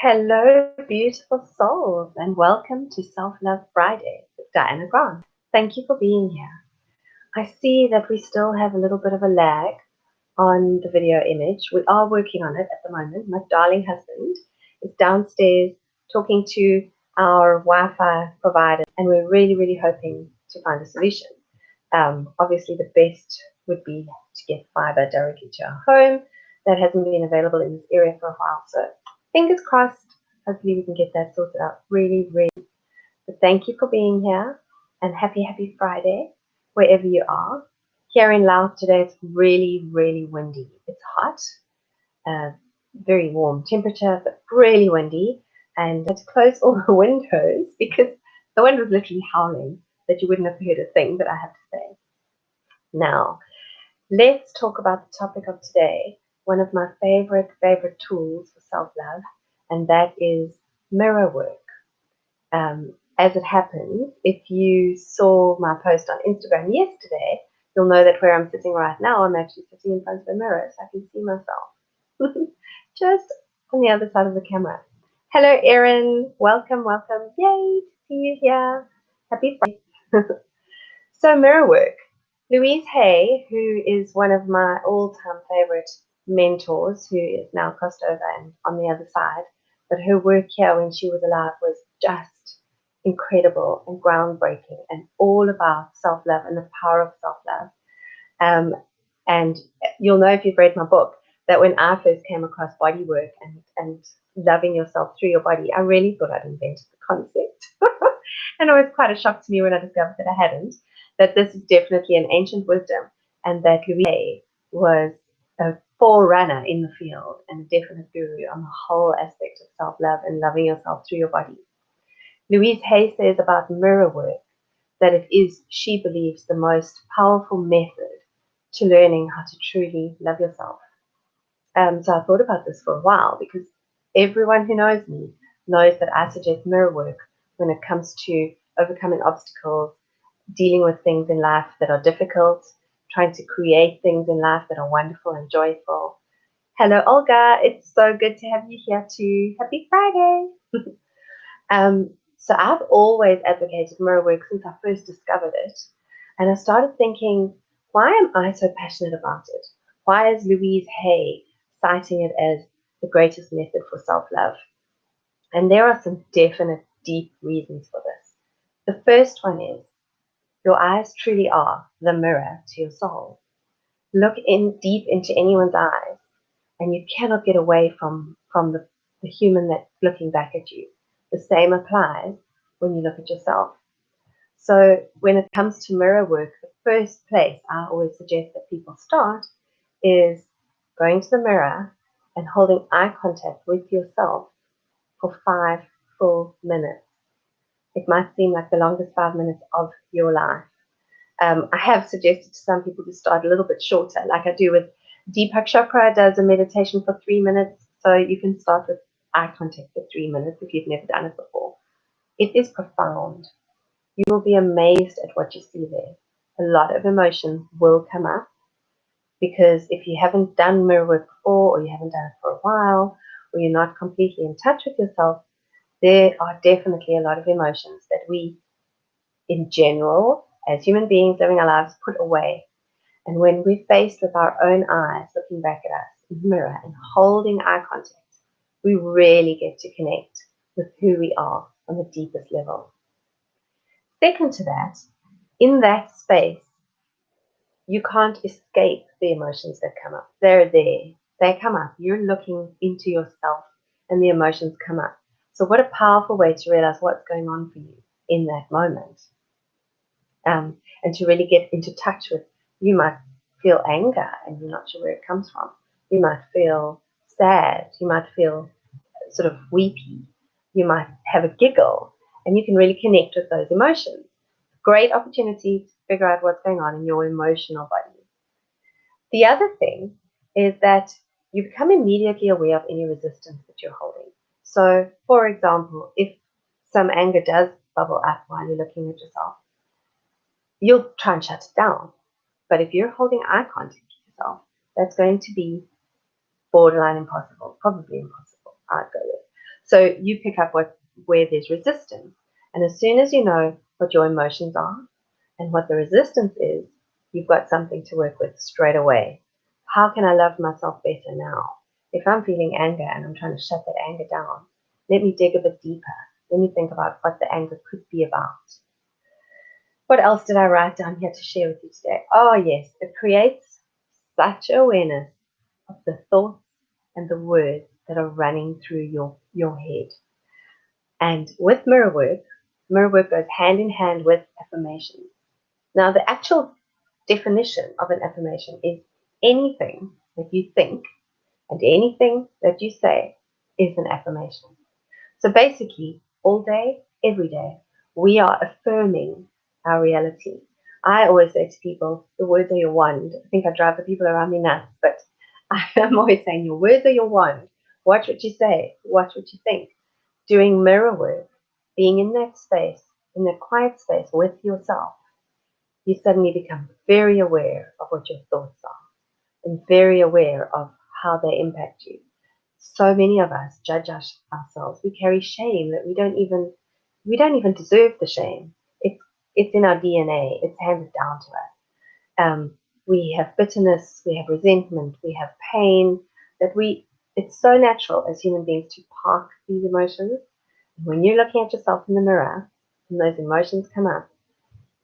Hello, beautiful souls, and welcome to Self Love Friday with Diana Grant. Thank you for being here. I see that we still have a little bit of a lag on the video image. We are working on it at the moment. My darling husband is downstairs talking to our Wi-Fi provider, and we're really hoping to find a solution. Obviously, the best would be to get fiber directly to our home. That hasn't been available in this area for a while, so fingers crossed. Hopefully, we can get that sorted out really. But thank you for being here, and happy Friday, wherever you are. Here in Laos today, it's really windy. It's hot, very warm temperature, but really windy. And I had to close all the windows because the wind was literally howling that you wouldn't have heard a thing that I have to say. Now, let's talk about the topic of today, one of my favorite tools for self-love, and that is mirror work. As it happens, if you saw my post on Instagram yesterday, you'll know that where I'm sitting right now, I'm actually sitting in front of a mirror so I can see myself. Just on the other side of the camera. Hello, Erin. Welcome. Yay to see you here. Happy Friday. So, mirror work. Louise Hay, who is one of my all-time favorite mentors, who is now crossed over and on the other side, but her work here when she was alive was just incredible and groundbreaking and all about self-love and the power of self-love. And you'll know if you've read my book that when I first came across body work and loving yourself through your body, I really thought I'd invented the concept. And it was quite a shock to me when I discovered that I hadn't, that this is definitely an ancient wisdom and that Louise Hay was a forerunner in the field and a definite guru on the whole aspect of self-love and loving yourself through your body. Louise Hay says about mirror work that it is, she believes, the most powerful method to learning how to truly love yourself. So I thought about this for a while because everyone who knows me knows that I suggest mirror work when it comes to overcoming obstacles, dealing with things in life that are difficult, trying to create things in life that are wonderful and joyful. Hello, Olga. It's so good to have you here too. Happy Friday. So I've always advocated mirror work since I first discovered it. And I started thinking, why am I so passionate about it? Why is Louise Hay citing it as the greatest method for self-love? And there are some definite, deep reasons for this. The first one is your eyes truly are the mirror to your soul. Look in deep into anyone's eyes, and you cannot get away from the human that's looking back at you. The same applies when you look at yourself. So when it comes to mirror work, the first place I always suggest that people start is going to the mirror and holding eye contact with yourself for 5 full minutes. It might seem like the longest 5 minutes of your life. I have suggested to some people to start a little bit shorter, like I do with Deepak Chopra does a meditation for 3 minutes. So you can start with eye contact for 3 minutes if you've never done it before. It is profound. You will be amazed at what you see there. A lot of emotions will come up because if you haven't done mirror work before, or you haven't done it for a while, or you're not completely in touch with yourself, there are definitely a lot of emotions that we, in general, as human beings living our lives, put away. And when we're faced with our own eyes looking back at us in the mirror and holding eye contact, we really get to connect with who we are on the deepest level. Second to that, in that space, you can't escape the emotions that come up. They're there. They come up. You're looking into yourself and the emotions come up. So what a powerful way to realize what's going on for you in that moment. And to really get into touch with, you might feel anger and you're not sure where it comes from. You might feel sad. You might feel sort of weepy. You might have a giggle, and you can really connect with those emotions. Great opportunity to figure out what's going on in your emotional body. The other thing is that you become immediately aware of any resistance that you're holding. So, for example, if some anger does bubble up while you're looking at yourself, you'll try and shut it down. But if you're holding eye contact with yourself, that's going to be borderline impossible, probably impossible, I'd go with. So you pick up where there's resistance. And as soon as you know what your emotions are and what the resistance is, you've got something to work with straight away. How can I love myself better now? If I'm feeling anger and I'm trying to shut that anger down, let me dig a bit deeper. Let me think about what the anger could be about. What else did I write down here to share with you today? Oh, yes, it creates such awareness of the thoughts and the words that are running through your head. And with mirror work goes hand in hand with affirmation. Now, the actual definition of an affirmation is anything that you think and anything that you say is an affirmation. So basically, all day, every day, we are affirming our reality. I always say to people, the words are your wand. I think I drive the people around me nuts, but I'm always saying your words are your wand. Watch what you say, watch what you think. Doing mirror work, being in that space, in that quiet space with yourself, you suddenly become very aware of what your thoughts are and very aware of how they impact you. So many of us judge ourselves. We carry shame that we don't even deserve the shame. It's in our DNA. It's handed down to us. We have bitterness, we have resentment, we have pain that it's so natural as human beings to park these emotions. When you're looking at yourself in the mirror and those emotions come up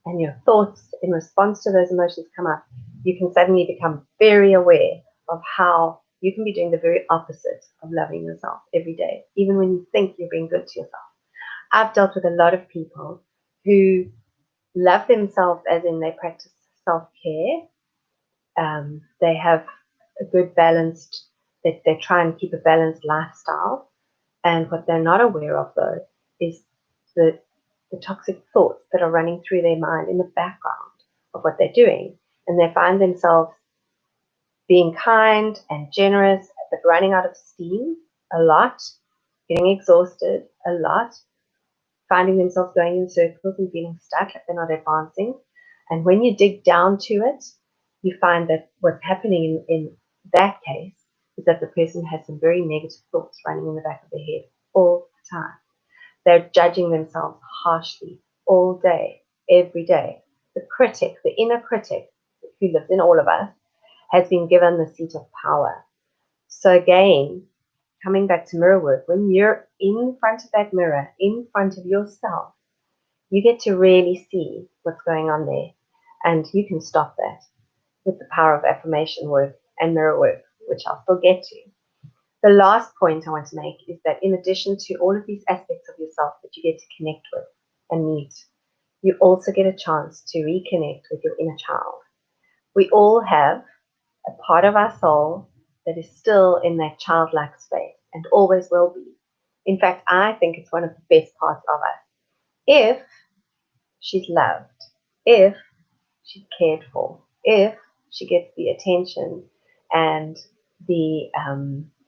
and your thoughts in response to those emotions come up, you can suddenly become very aware of how you can be doing the very opposite of loving yourself every day, even when you think you're being good to yourself. I've dealt with a lot of people who love themselves as in they practice self-care. They have a good balanced, they try and keep a balanced lifestyle. And what they're not aware of, though, is the toxic thoughts that are running through their mind in the background of what they're doing. And they find themselves being kind and generous, but running out of steam a lot, getting exhausted a lot, finding themselves going in circles and feeling stuck, like they're not advancing. And when you dig down to it, you find that what's happening in that case is that the person has some very negative thoughts running in the back of their head all the time. They're judging themselves harshly all day, every day. The critic, the inner critic who lives in all of us, has been given the seat of power. So again, coming back to mirror work, when you're in front of that mirror, in front of yourself, you get to really see what's going on there. And you can stop that with the power of affirmation work and mirror work, which I'll still get to. The last point I want to make is that in addition to all of these aspects of yourself that you get to connect with and meet, you also get a chance to reconnect with your inner child. We all have a part of our soul that is still in that childlike space and always will be. In fact, I think it's one of the best parts of us. If she's loved, if she's cared for, if she gets the attention and the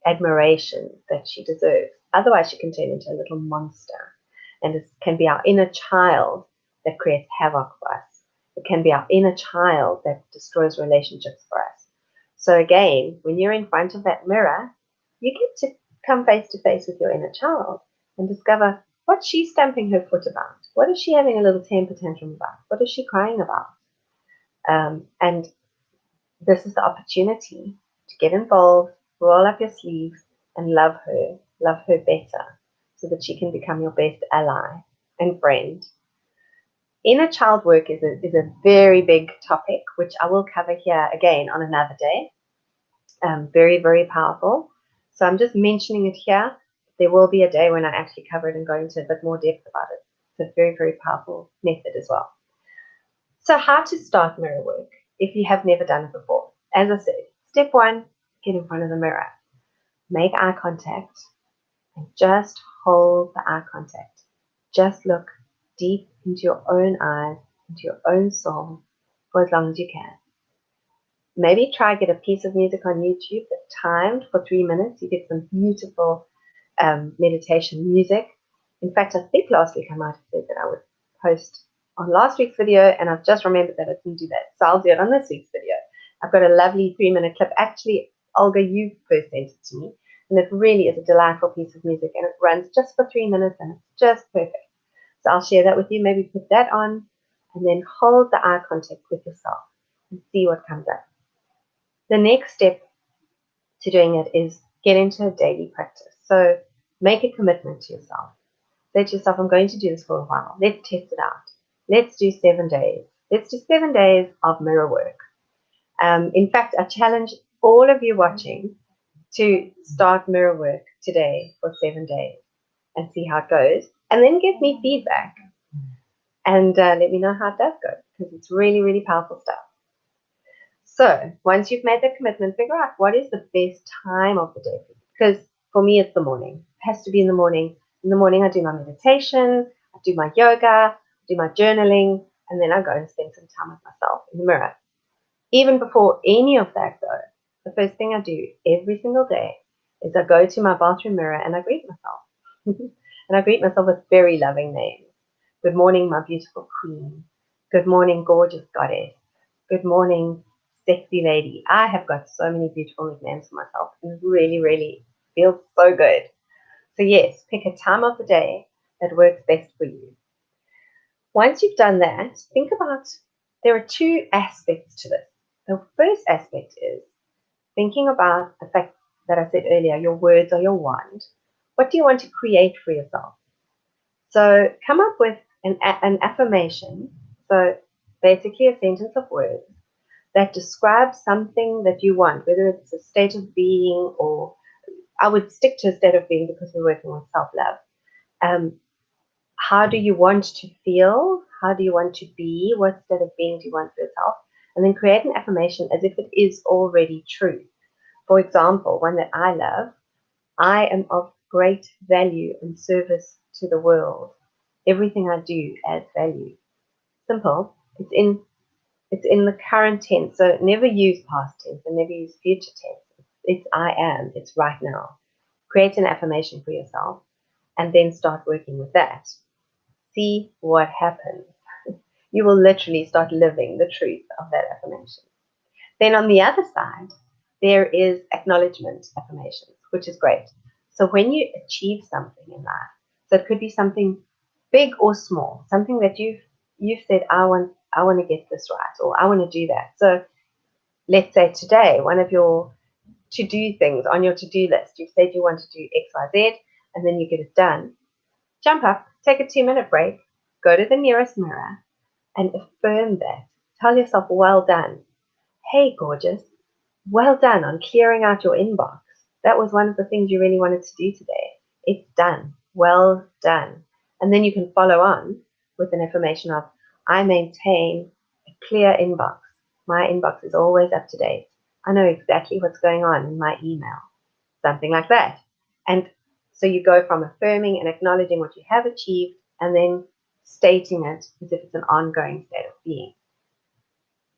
admiration that she deserves. Otherwise, she can turn into a little monster. And it can be our inner child that creates havoc for us. It can be our inner child that destroys relationships for us. So again, when you're in front of that mirror, you get to come face to face with your inner child and discover what's she stamping her foot about? What is she having a little temper tantrum about? What is she crying about? And this is the opportunity to get involved, roll up your sleeves, and love her better, so that she can become your best ally and friend. Inner child work is a very big topic, which I will cover here again on another day. Very, very powerful. So I'm just mentioning it here. There will be a day when I actually cover it and go into a bit more depth about it. It's a very, very powerful method as well. So how to start mirror work if you have never done it before? As I said, step 1, get in front of the mirror. Make eye contact and just hold the eye contact. Just look deep into your own eyes, into your own soul for as long as you can. Maybe try get a piece of music on YouTube that's timed for 3 minutes. You get some beautiful meditation music. In fact, I think last week I might have said that I would post on last week's video, and I've just remembered that I didn't do that. So I'll do it on this week's video. I've got a lovely 3-minute clip. Actually, Olga, you first sent it to me. And it really is a delightful piece of music, and it runs just for 3 minutes, and it's just perfect. So I'll share that with you. Maybe put that on and then hold the eye contact with yourself and see what comes up. The next step to doing it is get into a daily practice. So make a commitment to yourself. Say to yourself, I'm going to do this for a while. Let's test it out. Let's do 7 days. Let's do 7 days of mirror work. In fact, I challenge all of you watching to start mirror work today for 7 days and see how it goes. And then give me feedback and let me know how it does go, because it's really, really powerful stuff. So once you've made that commitment, figure out what is the best time of the day for you. Because for me, it's the morning. It has to be in the morning. In the morning, I do my meditation, I do my yoga, I do my journaling, and then I go and spend some time with myself in the mirror. Even before any of that, though, the first thing I do every single day is I go to my bathroom mirror and I greet myself. And I greet myself with very loving names. Good morning, my beautiful queen. Good morning, gorgeous goddess. Good morning, sexy lady. I have got so many beautiful nicknames for myself, and it really, really feels so good. So yes, pick a time of the day that works best for you. Once you've done that, think about, there are 2 aspects to this. The first aspect is thinking about the fact that I said earlier, your words are your wand. What do you want to create for yourself? So come up with an affirmation, so basically a sentence of words that describes something that you want, whether it's a state of being, or I would stick to a state of being because we're working on self-love. How do you want to feel? How do you want to be? What state of being do you want for yourself? And then create an affirmation as if it is already true. For example, one that I love, I am of great value and service to the world. Everything I do adds value. Simple. It's in the current tense, so never use past tense and never use future tense. It's I am, it's right now. Create an affirmation for yourself and then start working with that. See what happens. You will literally start living the truth of that affirmation. Then on the other side, there is acknowledgement affirmations, which is great. So when you achieve something in life, so it could be something big or small, something that you've said, I want to get this right, or I want to do that. So let's say today, one of your to-do things on your to-do list, you've said you want to do X, Y, Z, and then you get it done. Jump up, take a 2-minute break, go to the nearest mirror, and affirm that. Tell yourself, well done. Hey, gorgeous, well done on clearing out your inbox. That was one of the things you really wanted to do today. It's done. Well done. And then you can follow on with an affirmation of, I maintain a clear inbox. My inbox is always up to date. I know exactly what's going on in my email. Something like that. And so you go from affirming and acknowledging what you have achieved and then stating it as if it's an ongoing state of being.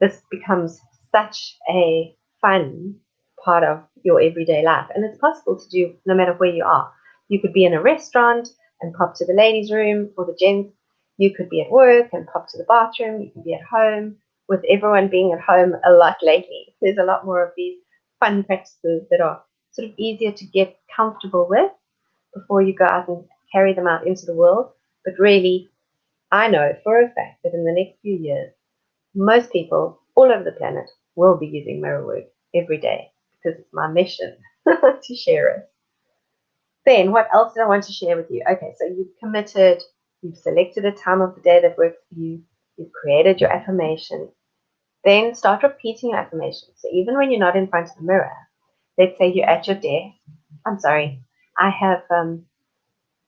This becomes such a fun part of your everyday life. And it's possible to do no matter where you are. You could be in a restaurant and pop to the ladies' room or the gents. You could be at work and pop to the bathroom. You can be at home. With everyone being at home a lot lately, there's a lot more of these fun practices that are sort of easier to get comfortable with before you go out and carry them out into the world. But really, I know for a fact that in the next few years, most people all over the planet will be using mirror work every day because it's my mission to share it. Then what else did I want to share with you? Okay, so you've committed, you've selected a time of the day that works for you, you've created your affirmation. Then start repeating your affirmation. So even when you're not in front of the mirror, let's say you're at your desk. I'm sorry, I have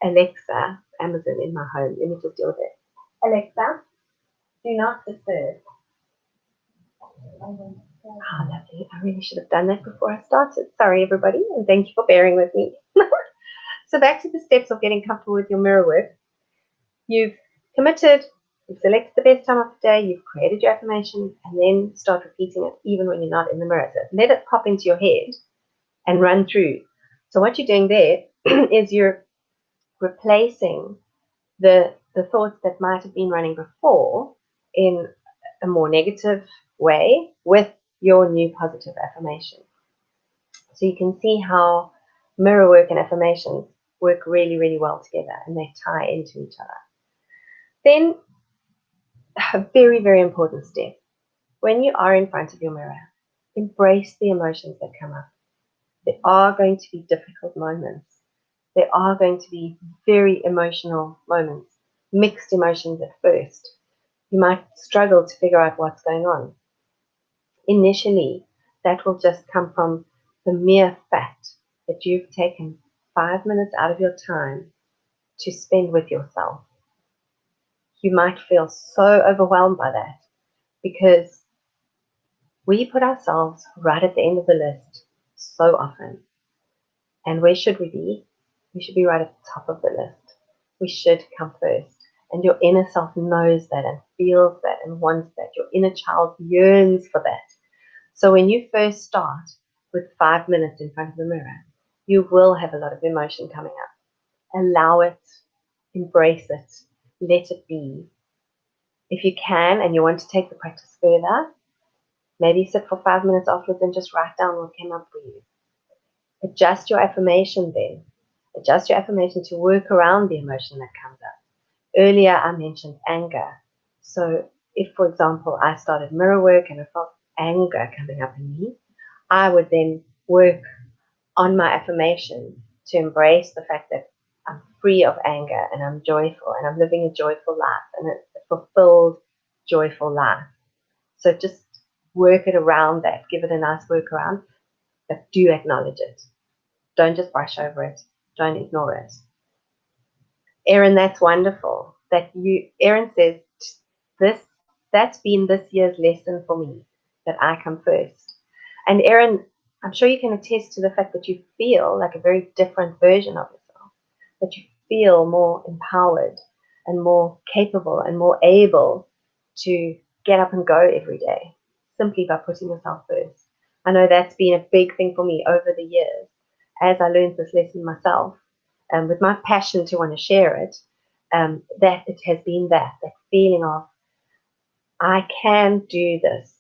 Alexa, Amazon in my home. Let me just deal with it. Alexa, do not disturb. Oh, lovely. I really should have done that before I started. Sorry, everybody, and thank you for bearing with me. So back to the steps of getting comfortable with your mirror work. You've committed, you've selected the best time of the day, you've created your affirmation, and then start repeating it even when you're not in the mirror. So let it pop into your head and run through. So what you're doing there is you're replacing the thoughts that might have been running before in a more negative way with your new positive affirmation. So you can see how mirror work and affirmations work really, really well together, and they tie into each other. Then, a very, very important step. When you are in front of your mirror, embrace the emotions that come up. There are going to be difficult moments. There are going to be very emotional moments, mixed emotions at first. You might struggle to figure out what's going on. Initially, that will just come from the mere fact that you've taken 5 minutes out of your time to spend with yourself. You might feel so overwhelmed by that because we put ourselves right at the end of the list so often. And where should we be? We should be right at the top of the list. We should come first. And your inner self knows that and feels that and wants that. Your inner child yearns for that. So when you first start with 5 minutes in front of the mirror, you will have a lot of emotion coming up. Allow it, embrace it, let it be. If you can and you want to take the practice further, maybe sit for 5 minutes afterwards and just write down what came up for you. Adjust your affirmation then. Adjust your affirmation to work around the emotion that comes up. Earlier I mentioned anger. So if, for example, I started mirror work and I felt anger coming up in me, I would then work on my affirmation to embrace the fact that I'm free of anger and I'm joyful and I'm living a joyful life and a fulfilled, joyful life. So just work it around that. Give it a nice workaround, but do acknowledge it. Don't just brush over it. Don't ignore it. Erin, that's wonderful. Erin says, that's been this year's lesson for me, that I come first. And Erin, I'm sure you can attest to the fact that you feel like a very different version of yourself, that you feel more empowered and more capable and more able to get up and go every day simply by putting yourself first. I know that's been a big thing for me over the years as I learned this lesson myself, with my passion to want to share it, that it has been that feeling of, I can do this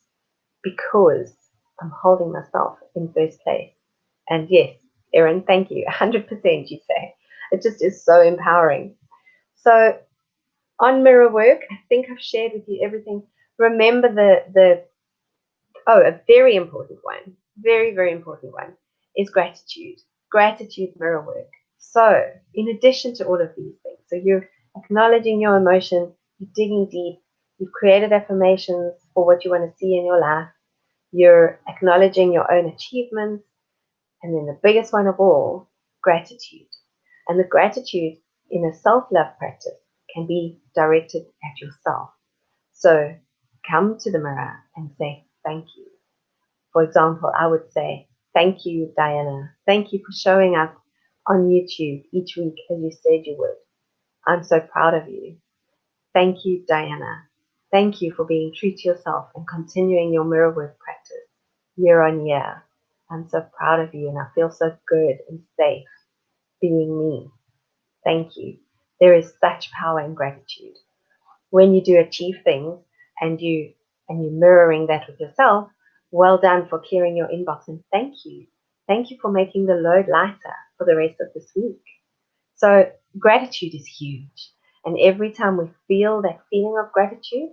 because I'm holding myself in first place. And yes, Erin, thank you. 100% you say. It just is so empowering. So on mirror work, I think I've shared with you everything. Remember a very important one, very, very important one is gratitude. Gratitude mirror work. So in addition to all of these things, so you're acknowledging your emotion, you're digging deep, you've created affirmations for what you want to see in your life, you're acknowledging your own achievements, and then the biggest one of all, gratitude. And the gratitude in a self-love practice can be directed at yourself. So come to the mirror and say thank you. For example, I would say, thank you, Diana. Thank you for showing up on YouTube each week as you said you would. I'm so proud of you. Thank you, Diana. Thank you for being true to yourself and continuing your mirror work practice year on year. I'm so proud of you and I feel so good and safe being me. Thank you. There is such power in gratitude. When you do achieve things and you're mirroring that with yourself, well done for clearing your inbox and thank you. Thank you for making the load lighter for the rest of this week. So gratitude is huge. And every time we feel that feeling of gratitude,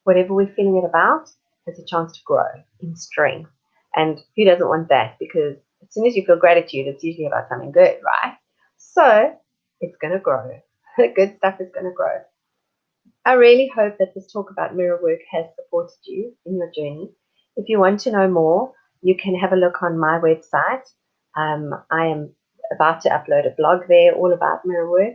whatever we're feeling it about, has a chance to grow in strength. And who doesn't want that? Because as soon as you feel gratitude, it's usually about something good, right? So it's going to grow. The good stuff is going to grow. I really hope that this talk about mirror work has supported you in your journey. If you want to know more, you can have a look on my website. I am about to upload a blog there all about mirror work.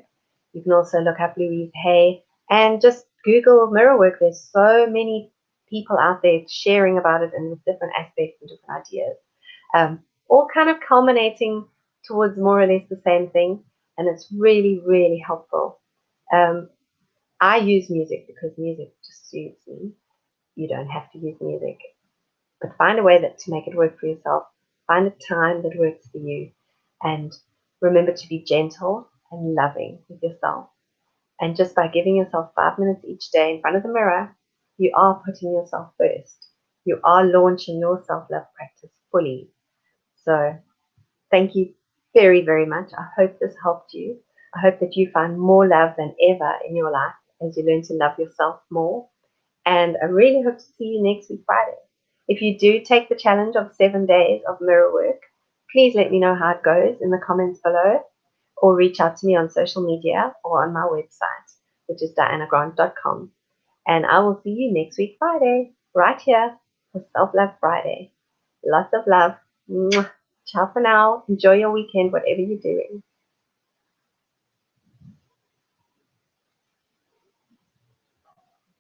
You can also look up Louise Hay and just Google mirror work. There's so many people out there sharing about it and with different aspects and different ideas, all kind of culminating towards more or less the same thing. And it's really, really helpful. I use music because music just suits me. You don't have to use music, but find a way to make it work for yourself. Find a time that works for you, and remember to be gentle and loving with yourself. And just by giving yourself 5 minutes each day in front of the mirror, you are putting yourself first. You are launching your self-love practice fully. So thank you very, very much. I hope this helped you. I hope that you find more love than ever in your life as you learn to love yourself more. And I really hope to see you next week, Friday. If you do take the challenge of 7 days of mirror work, please let me know how it goes in the comments below or reach out to me on social media or on my website, which is dianagrant.com. And I will see you next week, Friday, right here for Self Love Friday. Lots of love. Mwah. Ciao for now. Enjoy your weekend, whatever you're doing.